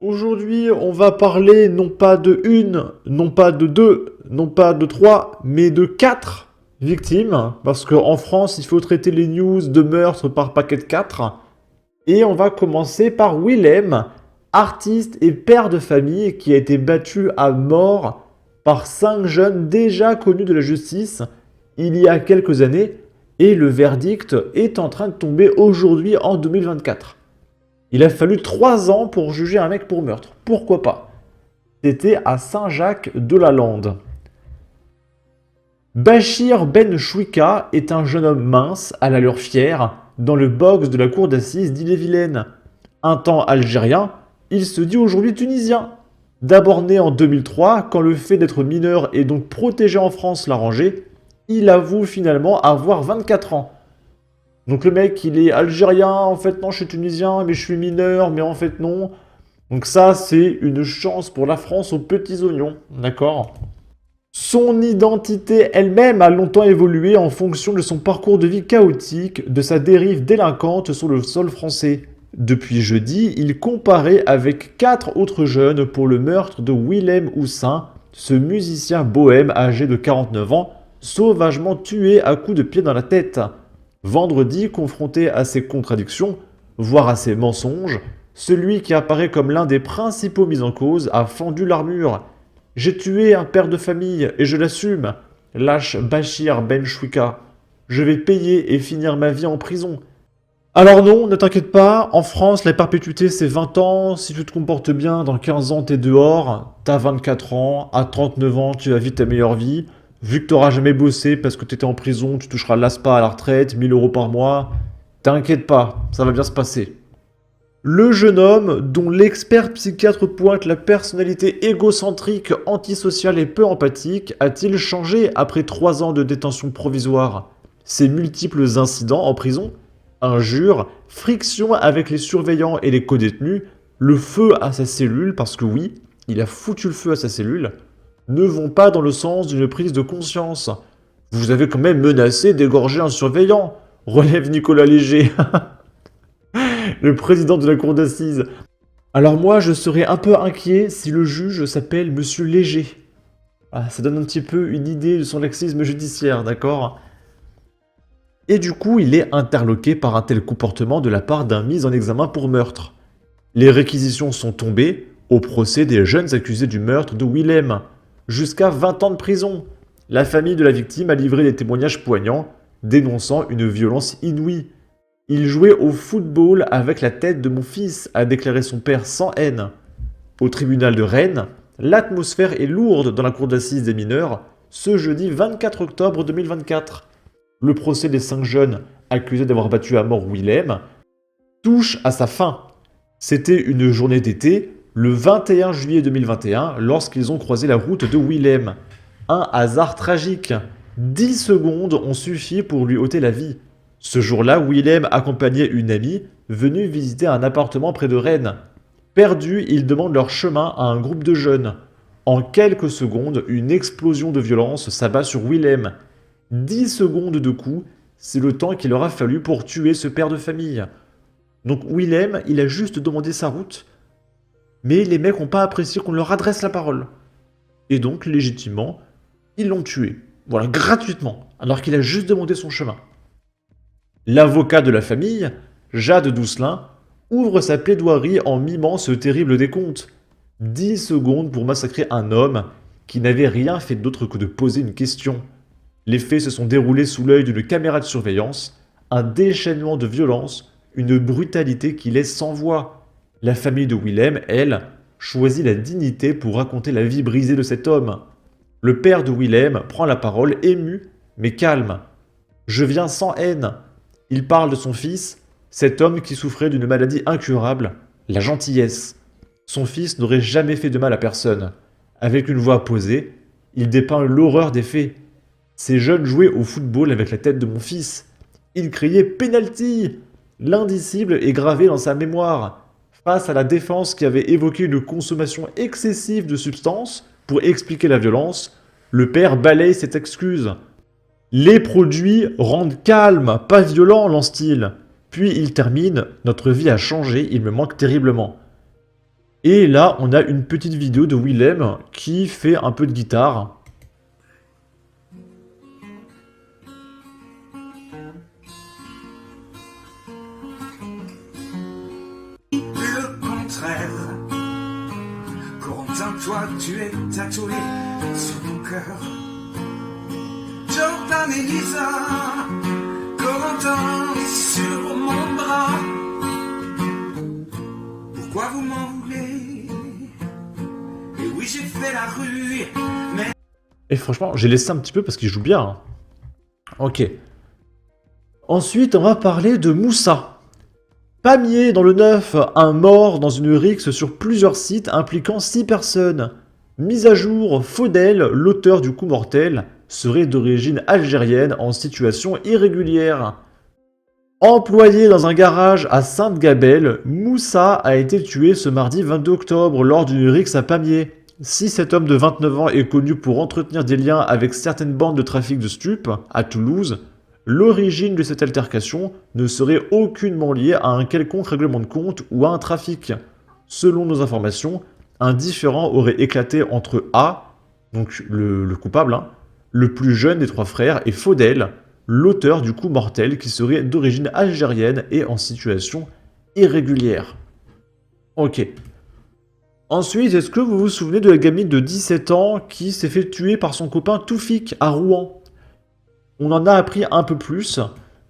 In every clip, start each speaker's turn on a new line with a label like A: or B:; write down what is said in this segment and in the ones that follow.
A: Aujourd'hui, on va parler non pas de une, non pas de deux, non pas de trois, mais de quatre victimes. Parce qu'en France, il faut traiter les news de meurtre par paquet de quatre. Et on va commencer par Willem, artiste et père de famille qui a été battu à mort par cinq jeunes déjà connus de la justice il y a quelques années. Et le verdict est en train de tomber aujourd'hui en 2024. Il a fallu 3 ans pour juger un mec pour meurtre. Pourquoi pas? C'était à Saint-Jacques-de-la-Lande. Bachir Ben Chouika est un jeune homme mince, à l'allure fière, dans le box de la cour d'assises d'Ille-et-Vilaine. Un temps algérien, il se dit aujourd'hui tunisien. D'abord né en 2003, quand le fait d'être mineur et donc protégé en France l'arrangeait, il avoue finalement avoir 24 ans. Donc le mec, il est algérien, en fait non, je suis tunisien, mais je suis mineur, mais en fait non. Donc ça, c'est une chance pour la France aux petits oignons, d'accord? Son identité elle-même a longtemps évolué en fonction de son parcours de vie chaotique, de sa dérive délinquante sur le sol français. Depuis jeudi, il comparait avec 4 autres jeunes pour le meurtre de Willem Houssin, ce musicien bohème âgé de 49 ans, sauvagement tué à coups de pied dans la tête. Vendredi, confronté à ses contradictions, voire à ses mensonges, celui qui apparaît comme l'un des principaux mis en cause a fendu l'armure. J'ai tué un père de famille et je l'assume, lâche Bachir Ben Chouika. Je vais payer et finir ma vie en prison. Alors non, ne t'inquiète pas, en France, la perpétuité c'est 20 ans, si tu te comportes bien, dans 15 ans t'es dehors, t'as 24 ans, à 39 ans tu vas vivre ta meilleure vie, vu que t'auras jamais bossé parce que t'étais en prison, tu toucheras l'ASPA à la retraite, 1 000 € par mois, t'inquiète pas, ça va bien se passer. Le jeune homme, dont l'expert psychiatre pointe la personnalité égocentrique, antisociale et peu empathique, a-t-il changé après 3 ans de détention provisoire? Ses multiples incidents en prison, injures, frictions avec les surveillants et les codétenus, le feu à sa cellule, parce que oui, il a foutu le feu à sa cellule, ne vont pas dans le sens d'une prise de conscience. Vous avez quand même menacé d'égorger un surveillant, relève Nicolas Léger. Le président de la cour d'assises. Alors moi, je serais un peu inquiet si le juge s'appelle Monsieur Léger. Ah, ça donne un petit peu une idée de son laxisme judiciaire, d'accord? Et du coup, il est interloqué par un tel comportement de la part d'un mis en examen pour meurtre. Les réquisitions sont tombées au procès des jeunes accusés du meurtre de Willem. Jusqu'à 20 ans de prison. La famille de la victime a livré des témoignages poignants, dénonçant une violence inouïe. Il jouait au football avec la tête de mon fils, a déclaré son père sans haine. Au tribunal de Rennes, l'atmosphère est lourde dans la cour d'assises des mineurs ce jeudi 24 octobre 2024. Le procès des 5 jeunes accusés d'avoir battu à mort Willem touche à sa fin. C'était une journée d'été, le 21 juillet 2021, lorsqu'ils ont croisé la route de Willem. Un hasard tragique. 10 secondes ont suffi pour lui ôter la vie. Ce jour-là, Willem accompagnait une amie venue visiter un appartement près de Rennes. Perdus, ils demandent leur chemin à un groupe de jeunes. En quelques secondes, une explosion de violence s'abat sur Willem. 10 secondes de coup, c'est le temps qu'il aura fallu pour tuer ce père de famille. Donc Willem, il a juste demandé sa route, mais les mecs n'ont pas apprécié qu'on leur adresse la parole. Et donc, légitimement, ils l'ont tué. Voilà, gratuitement, alors qu'il a juste demandé son chemin. L'avocat de la famille, Jade Doucelin, ouvre sa plaidoirie en mimant ce terrible décompte. 10 secondes pour massacrer un homme qui n'avait rien fait d'autre que de poser une question. Les faits se sont déroulés sous l'œil d'une caméra de surveillance, un déchaînement de violence, une brutalité qui laisse sans voix. La famille de Willem, elle, choisit la dignité pour raconter la vie brisée de cet homme. Le père de Willem prend la parole ému, mais calme. Je viens sans haine. Il parle de son fils, cet homme qui souffrait d'une maladie incurable, la gentillesse. Son fils n'aurait jamais fait de mal à personne. Avec une voix posée, il dépeint l'horreur des faits. Ces jeunes jouaient au football avec la tête de mon fils. Ils criaient penalty. L'indicible est gravé dans sa mémoire. Face à la défense qui avait évoqué une consommation excessive de substances pour expliquer la violence, le père balaye cette excuse. Les produits rendent calme, pas violent, lance-t-il. Puis il termine, notre vie a changé, il me manque terriblement. Et là, on a une petite vidéo de Willem qui fait un peu de guitare.
B: Le contraire. Corentin, toi, tu es tatoué sur ton cœur. Jordan et Lisa, Corentin sur mon bras. Pourquoi vous m'en voulez? Et oui, j'ai fait la rue, mais...
A: Et franchement, j'ai laissé un petit peu parce qu'il joue bien. Hein. Ok. Ensuite, on va parler de Moussa. Pamiers dans le 9, un mort dans une rixe sur plusieurs sites impliquant 6 personnes. Mise à jour, Faudel, l'auteur du coup mortel, serait d'origine algérienne en situation irrégulière. Employé dans un garage à Sainte-Gabelle, Moussa a été tué ce mardi 22 octobre lors d'une rixe à Pamiers. Si cet homme de 29 ans est connu pour entretenir des liens avec certaines bandes de trafic de stupes à Toulouse, l'origine de cette altercation ne serait aucunement liée à un quelconque règlement de compte ou à un trafic. Selon nos informations, un différend aurait éclaté entre A, donc le coupable, hein, le plus jeune des 3 frères, et Faudel, l'auteur du coup mortel qui serait d'origine algérienne et en situation irrégulière. Ok. Ensuite, est-ce que vous vous souvenez de la gamine de 17 ans qui s'est fait tuer par son copain Toufik à Rouen? On en a appris un peu plus.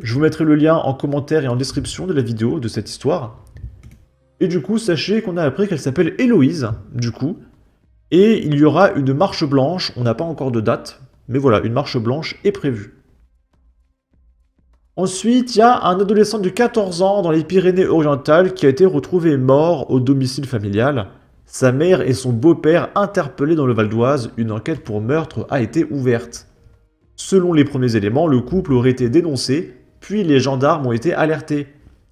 A: Je vous mettrai le lien en commentaire et en description de la vidéo de cette histoire. Et du coup, sachez qu'on a appris qu'elle s'appelle Héloïse, du coup. Et il y aura une marche blanche, on n'a pas encore de date, mais voilà, une marche blanche est prévue. Ensuite, il y a un adolescent de 14 ans dans les Pyrénées-Orientales qui a été retrouvé mort au domicile familial. Sa mère et son beau-père interpellés dans le Val d'Oise, une enquête pour meurtre a été ouverte. Selon les premiers éléments, le couple aurait été dénoncé, puis les gendarmes ont été alertés.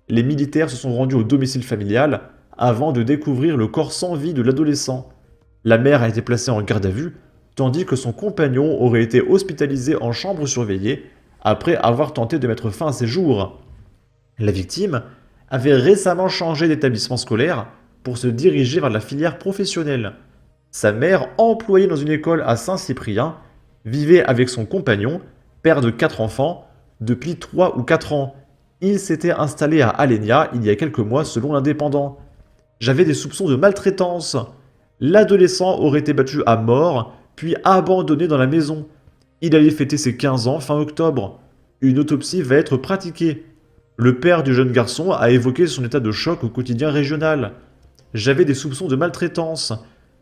A: Les militaires se sont rendus au domicile familial avant de découvrir le corps sans vie de l'adolescent. La mère a été placée en garde à vue, tandis que son compagnon aurait été hospitalisé en chambre surveillée après avoir tenté de mettre fin à ses jours. La victime avait récemment changé d'établissement scolaire pour se diriger vers la filière professionnelle. Sa mère, employée dans une école à Saint-Cyprien, vivait avec son compagnon, père de 4 enfants, depuis 3 ou 4 ans. Il s'était installé à Alenia il y a quelques mois selon l'Indépendant. J'avais des soupçons de maltraitance. L'adolescent aurait été battu à mort, puis abandonné dans la maison. Il allait fêter ses 15 ans fin octobre. Une autopsie va être pratiquée. Le père du jeune garçon a évoqué son état de choc au quotidien régional. J'avais des soupçons de maltraitance.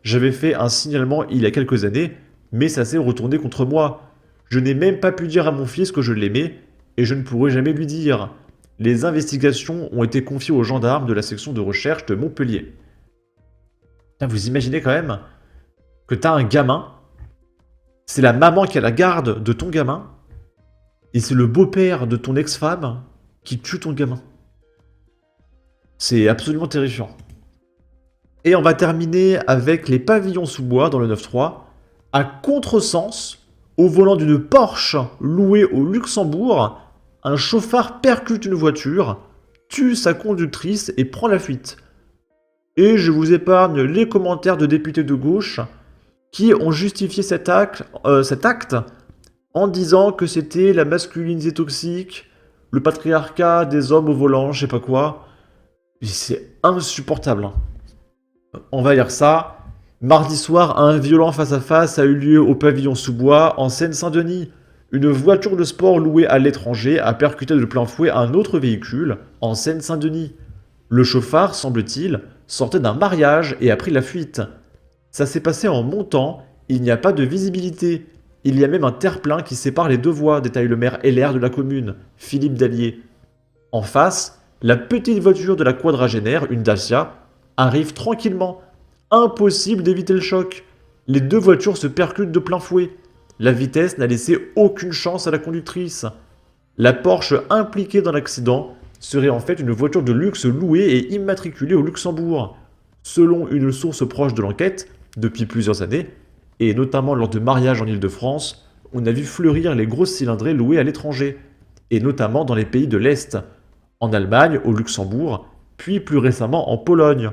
A: J'avais fait un signalement il y a quelques années, mais ça s'est retourné contre moi. Je n'ai même pas pu dire à mon fils que je l'aimais, et je ne pourrai jamais lui dire. Les investigations ont été confiées aux gendarmes de la section de recherche de Montpellier. Putain, vous imaginez quand même que t'as un gamin, c'est la maman qui a la garde de ton gamin, et c'est le beau-père de ton ex-femme qui tue ton gamin. C'est absolument terrifiant. Et on va terminer avec les pavillons sous bois dans le 9-3. À contresens, au volant d'une Porsche louée au Luxembourg, un chauffard percute une voiture, tue sa conductrice et prend la fuite. Et je vous épargne les commentaires de députés de gauche qui ont justifié cet acte en disant que c'était la masculinité toxique, le patriarcat des hommes au volant, je sais pas quoi. Et c'est insupportable. Hein. On va lire ça. Mardi soir, un violent face-à-face a eu lieu au pavillon sous bois en Seine-Saint-Denis. Une voiture de sport louée à l'étranger a percuté de plein fouet un autre véhicule en Seine-Saint-Denis. Le chauffard, semble-t-il, sortait d'un mariage et a pris la fuite. Ça s'est passé en montant, il n'y a pas de visibilité. Il y a même un terre-plein qui sépare les deux voies, détaille le maire LR de la commune, Philippe Dallier. En face, la petite voiture de la quadragénaire, une Dacia, arrive tranquillement. Impossible d'éviter le choc. Les deux voitures se percutent de plein fouet. La vitesse n'a laissé aucune chance à la conductrice. La Porsche impliquée dans l'accident serait en fait une voiture de luxe louée et immatriculée au Luxembourg. Selon une source proche de l'enquête, depuis plusieurs années, et notamment lors de mariages en Île-de-France, on a vu fleurir les grosses cylindrées louées à l'étranger, et notamment dans les pays de l'Est, en Allemagne, au Luxembourg, puis plus récemment en Pologne.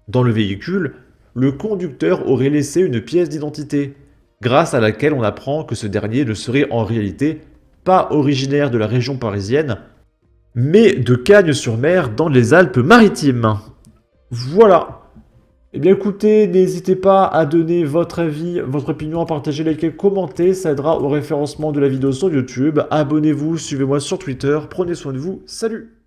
A: Dans le véhicule, le conducteur aurait laissé une pièce d'identité, grâce à laquelle on apprend que ce dernier ne serait en réalité pas originaire de la région parisienne, mais de Cagnes-sur-Mer dans les Alpes-Maritimes. Voilà. Eh bien écoutez, n'hésitez pas à donner votre avis, votre opinion, à partager, liker, commenter, ça aidera au référencement de la vidéo sur YouTube. Abonnez-vous, suivez-moi sur Twitter, prenez soin de vous, salut!